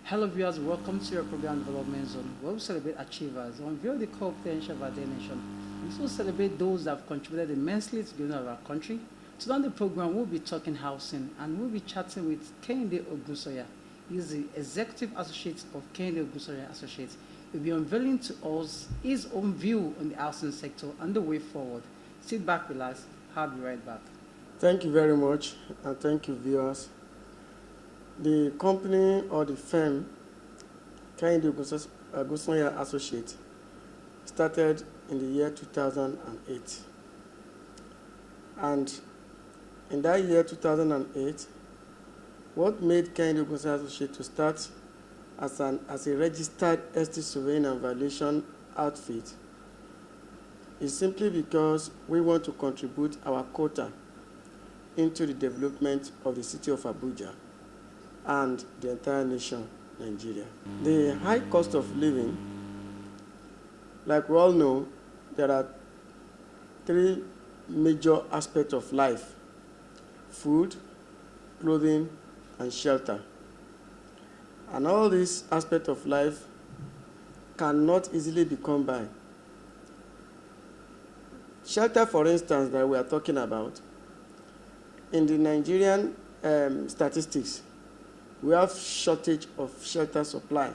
Hello viewers, welcome to your program Development Zone, where we celebrate achievers, unveil the core potential of our dear nation. We also celebrate those that have contributed immensely to the growth of our country. Today on the program, we'll be talking housing, and we'll be chatting with Kehinde Ogunsanya. He's the Executive Associate of Kehinde Ogunsanya Associates. He'll be unveiling to us his own view on the housing sector and the way forward. Sit back, relax, I'll be right back. Thank you very much, and thank you, viewers. The company or the firm, Kehinde Ogunsanya Associates, started in the year 2008. And in that year 2008, what made Kehinde Ogunsanya Associates to start as a registered estate surveying and valuation outfit is simply because we want to contribute our quota into the development of the city of Abuja and the entire nation, Nigeria. The high cost of living, like we all know, there are three major aspects of life: food, clothing, and shelter. And all these aspects of life cannot easily be come by. Shelter, for instance, that we are talking about, in the Nigerian statistics, we have shortage of shelter supply,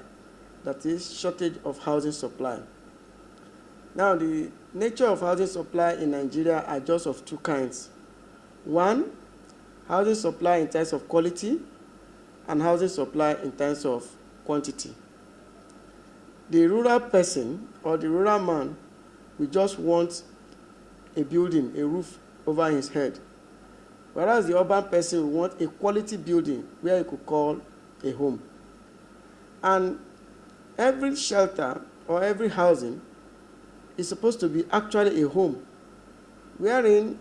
that is, shortage of housing supply. Now, the nature of housing supply in Nigeria are just of two kinds. One, housing supply in terms of quality, and housing supply in terms of quantity. The rural person or the rural man will just want a building, a roof over his head, whereas the urban person will want a quality building where he could call a home. And every shelter or every housing is supposed to be actually a home, wherein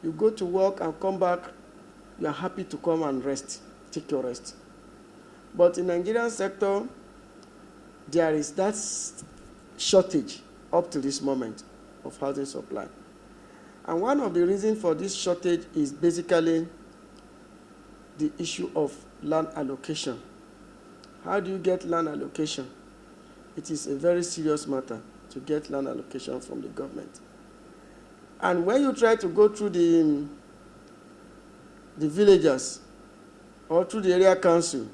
you go to work and come back, you are happy to come and rest, take your rest. But in the Nigerian sector, there is that shortage up to this moment of housing supply. And one of the reasons for this shortage is basically the issue of land allocation. How do you get land allocation? It is a very serious matter to get land allocation from the government. And when you try to go through the villagers or through the area council,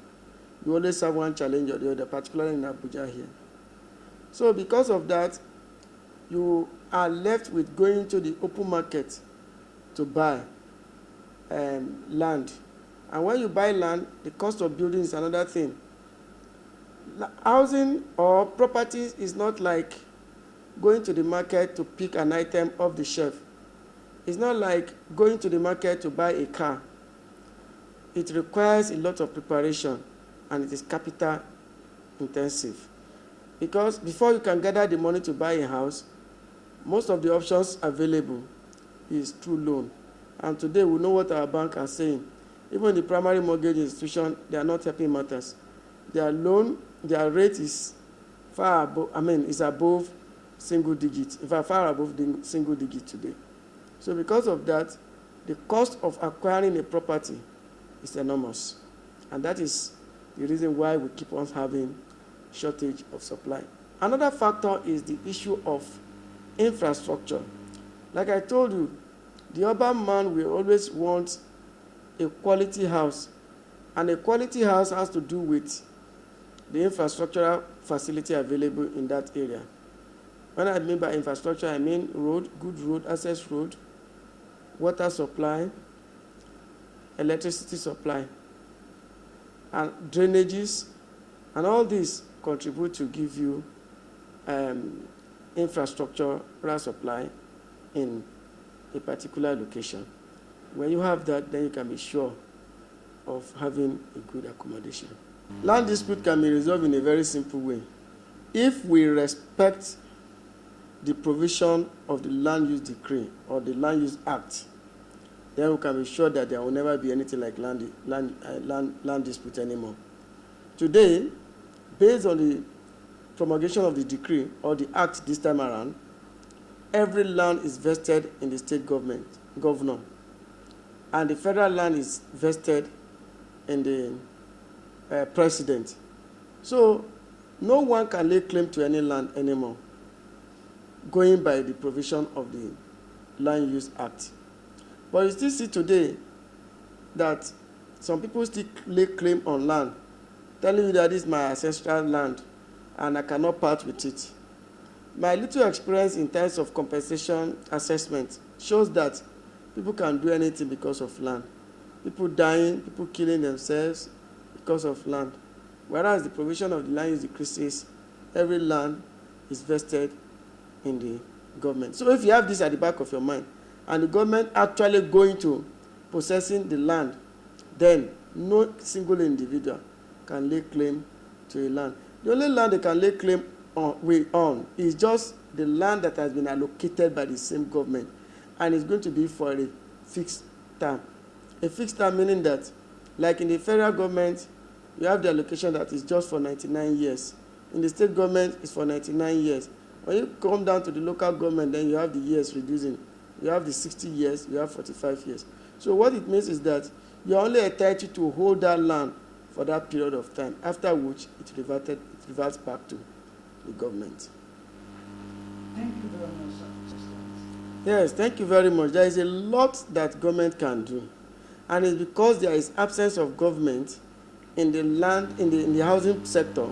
you always have one challenge or the other, particularly in Abuja here. So because of that, you are left with going to the open market to buy land. And when you buy land, the cost of building is another thing. Housing or properties is not like going to the market to pick an item off the shelf. It's not like going to the market to buy a car. It requires a lot of preparation, and it is capital intensive. Because before you can gather the money to buy a house, most of the options available is through loan. And today we know what our bank are saying. Even the primary mortgage institution, they are not helping matters. Their loan, their rate is far above, is above single digit. In fact, far above the single digit today. So because of that, the cost of acquiring a property is enormous. And that is the reason why we keep on having shortage of supply. Another factor is the issue of infrastructure. Like I told you, the urban man will always want a quality house. And a quality house has to do with the infrastructural facility available in that area. When I mean by infrastructure, I mean road, good road, access road, water supply, electricity supply, and drainages, and all these contribute to give you infrastructural supply in a particular location. When you have that, then you can be sure of having a good accommodation. Land dispute can be resolved in a very simple way. If we respect the provision of the Land Use Decree or the Land Use Act, then we can be sure that there will never be anything like land dispute anymore. Today, based on the promulgation of the decree or the act this time around, every land is vested in the state governor, and the federal land is vested in the president. So no one can lay claim to any land anymore, going by the provision of the Land Use Act. But you still see today that some people still lay claim on land, telling you that this is my ancestral land and I cannot part with it. My little experience in terms of compensation assessment shows that people can do anything because of land. People dying, people killing themselves because of land. Whereas the provision of the Land Use Decree says every land is vested in the government. So if you have this at the back of your mind, and the government actually going to possessing the land, then no single individual can lay claim to a land. The only land they can lay claim on is just the land that has been allocated by the same government, and it's going to be for a fixed term. A fixed term meaning that, like in the federal government, you have the allocation that is just for 99 years. In the state government, it's for 99 years. When you come down to the local government, then you have the years reducing. You have the 60 years, you have 45 years. So what it means is that you're only entitled to hold that land for that period of time, after which it reverts back to the government. Thank you very much, sir. Yes, thank you very much. There is a lot that government can do. And it's because there is absence of government in the land, in the housing sector.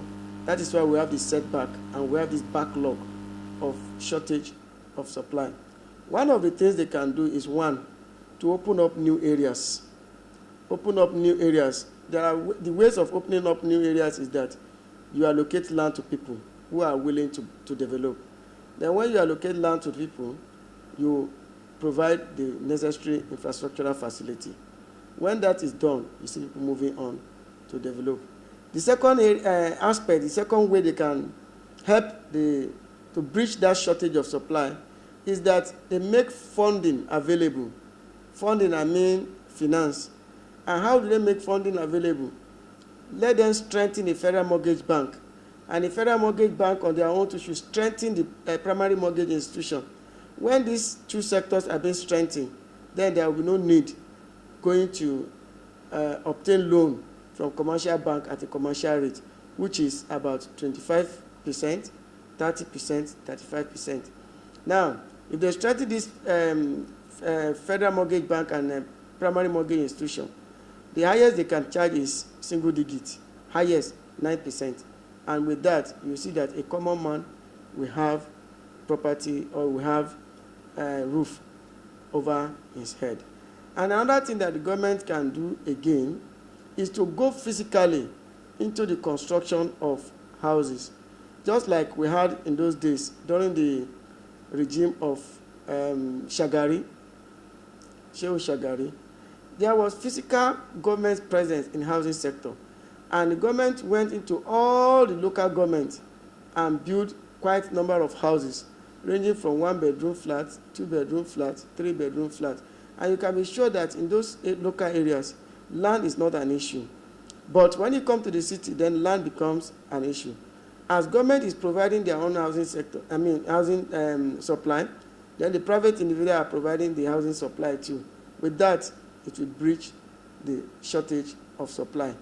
That is why we have this setback and we have this backlog of shortage of supply. One of the things they can do is, one, to open up new areas. Open up new areas. The ways of opening up new areas is that you allocate land to people who are willing to develop. Then when you allocate land to people, you provide the necessary infrastructural facility. When that is done, you see people moving on to develop. The second aspect, the second way they can help to bridge that shortage of supply is that they make funding available. Funding, I mean finance. And how do they make funding available? Let them strengthen the Federal Mortgage Bank. And the Federal Mortgage Bank on their own should strengthen the primary mortgage institution. When these two sectors are being strengthened, then there will be no need going to obtain loan from commercial bank at a commercial rate, which is about 25%, 30%, 35%. Now, if they strengthen this Federal Mortgage Bank and primary mortgage institution, the highest they can charge is single digit, highest 9%. And with that, you see that a common man will have property or will have a roof over his head. And another thing that the government can do again is to go physically into the construction of houses. Just like we had in those days during the regime of Shehu Shagari, there was physical government presence in the housing sector. And the government went into all the local governments and built quite a number of houses, ranging from 1-bedroom flats, 2-bedroom flats, 3-bedroom flats. And you can be sure that in those local areas, land is not an issue. But when you come to the city, then land becomes an issue. As government is providing their own housing sector, housing supply, then the private individuals are providing the housing supply too. With that, it will breach the shortage of supply.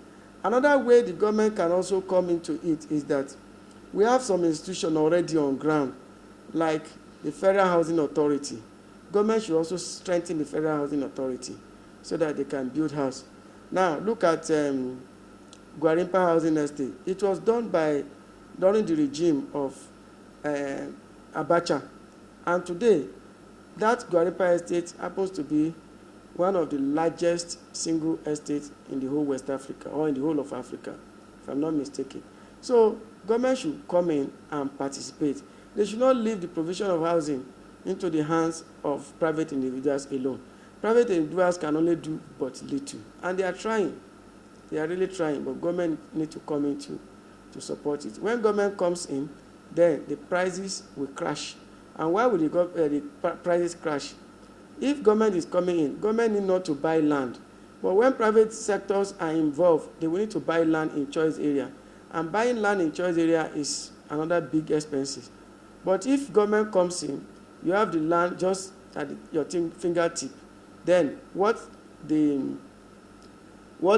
Another way the government can also come into it is that we have some institutions already on ground, like the Federal Housing Authority. Government should also strengthen the Federal Housing Authority so that they can build houses. Now, look at Gwarimpa Housing Estate. It was done during the regime of Abacha. And today, that Gwarimpa Estate happens to be one of the largest single estates in the whole West Africa, or in the whole of Africa, if I'm not mistaken. So, government should come in and participate. They should not leave the provision of housing into the hands of private individuals alone. Private individuals can only do but little. And they are trying. They are really trying, but government need to come in to support it. When government comes in, then the prices will crash. And why will the prices crash? If government is coming in, government need not to buy land. But when private sectors are involved, they will need to buy land in choice area. And buying land in choice area is another big expense. But if government comes in, you have the land just at your fingertip. Then what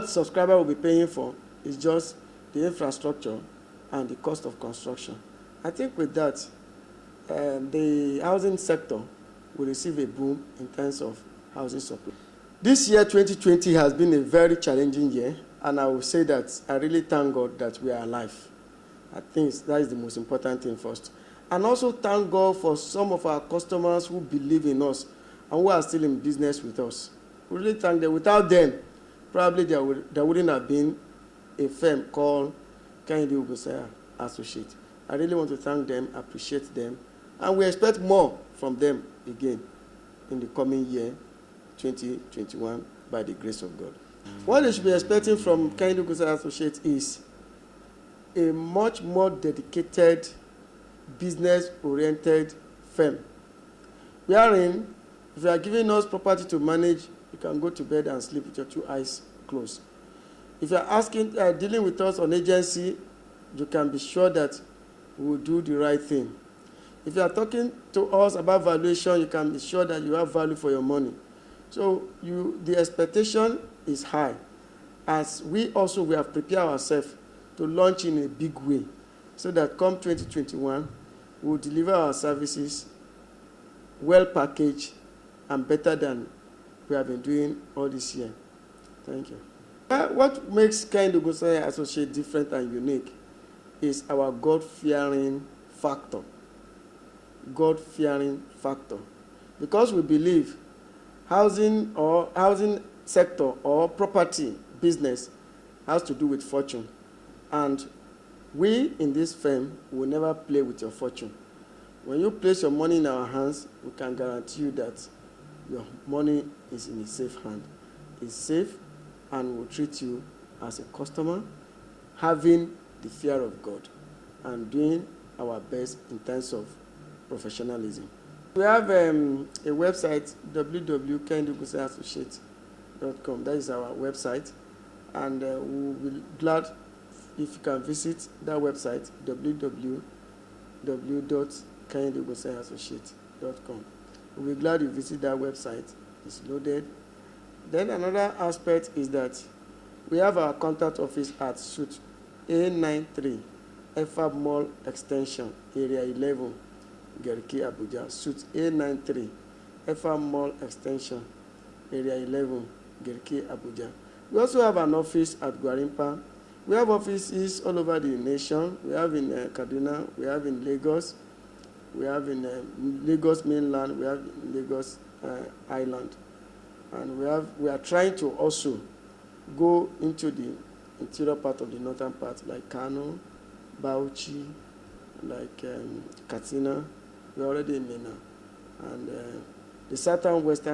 subscriber will be paying for is just the infrastructure and the cost of construction. I think with that, the housing sector will receive a boom in terms of housing supply. This year, 2020, has been a very challenging year, and I will say that I really thank God that we are alive. I think that is the most important thing first. And also thank God for some of our customers who believe in us and who are still in business with us. We really thank them. Without them, probably there wouldn't have been a firm called Kehinde Ogunsanya Associates. I really want to thank them, appreciate them, and we expect more from them again in the coming year, 2021, by the grace of God. What they should be expecting from Kehinde Ogunsanya Associates is a much more dedicated, business-oriented firm. Wherein, if you are giving us property to manage, you can go to bed and sleep with your two eyes closed. If you are dealing with us on agency, you can be sure that we will do the right thing. If you are talking to us about valuation, you can be sure that you have value for your money. So the expectation is high. As we have prepared ourselves to launch in a big way, so that come 2021, we will deliver our services well packaged and better than we have been doing all this year. Thank you. What makes Kehinde Ogunsanya Associates different and unique is our God-fearing factor. God-fearing factor. Because we believe housing sector or property business has to do with fortune. And we in this firm will never play with your fortune. When you place your money in our hands, we can guarantee you that your money is in a safe hand. It's safe, and we will treat you as a customer, having the fear of God and doing our best in terms of professionalism. We have a website, www.kehindeogunsanyassociates.com. That is our website, and we will be glad if you can visit that website, www.kehindeogunsanyassociates.com. We'll be glad you visit that website. It's loaded. Then another aspect is that we have our contact office at Suite A93, FAB Mall Extension, Area 11, Garki, Abuja. Suite A93, FAB Mall Extension, Area 11, Garki, Abuja. We also have an office at Gwarimpa. We have offices all over the nation. We have in Kaduna, we have in Lagos, we have in Lagos mainland, we have in Lagos Island. And we are trying to also go into the interior part of the northern part, like Kano, Bauchi, like Katsina. We're already in Mina. And the southwest,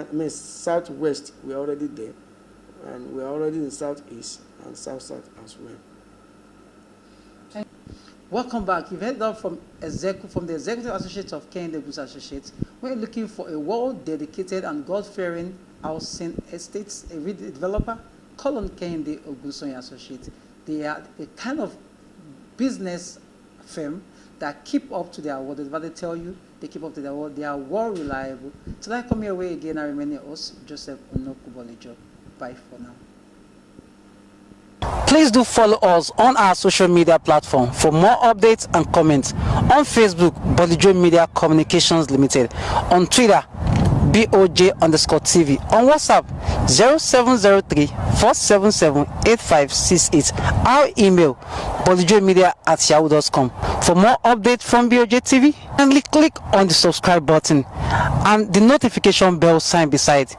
we're already there. And we're already in southeast and south as well. Welcome back. You've heard that from the Executive Associates of Kehinde Ogunsanya Associates. We're looking for a well-dedicated and God-fearing housing estates, a developer. Call on Kehinde Ogunsanya Associates. They are a kind of business firm that keep up to their word. What they tell you, they keep up to their word. They are well reliable. Till I come your way again, I remain your host, Joseph Onokubolijo. Bye for now. Please do follow us on our social media platform for more updates and comments. On Facebook, Bolijo Media Communications Limited. On Twitter, BOJ_TV. On WhatsApp, 0703-477-8568. Our email, bolijomedia@yahoo.com. For more updates from BOJ TV, kindly click on the subscribe button and the notification bell sign beside.